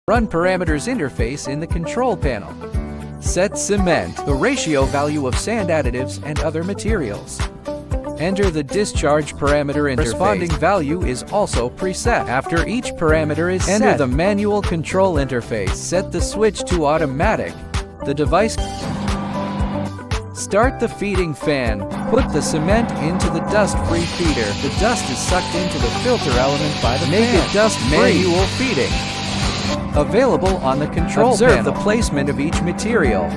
Run parameters interface in the control panel. Set cement, the ratio value of sand additives and other materials. Enter the discharge parameter interface. Corresponding value is also preset. After each parameter is set, enter the manual control interface. Set the switch to automatic. The device. Start the feeding fan. Put the cement into the dust-free feeder. The dust is sucked into the filter element by the fan. Make it dust-free. Manual feeding. Available on the control panel. Observe the placement of each material.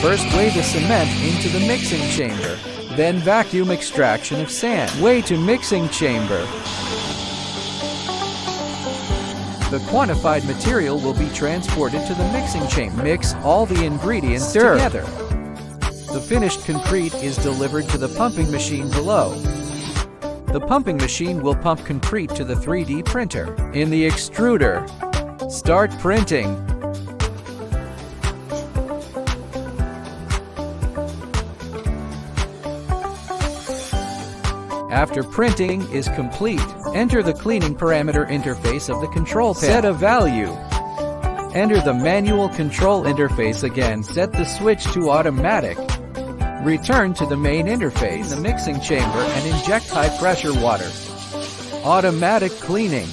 First weigh the cement into the mixing chamber. Then vacuum extraction of sand. Weigh to mixing chamber. The quantified material will be transported to the mixing chamber. Mix all the ingredients together. The finished concrete is delivered to the pumping machine below. The pumping machine will pump concrete to the 3D printer. In the extruder, start printing. After printing is complete, enter the cleaning parameter interface of the control panel. Set a value. Enter the manual control interface again. Set the switch to automatic. Return to the main interface, the mixing chamber, and inject high-pressure water. Automatic cleaning.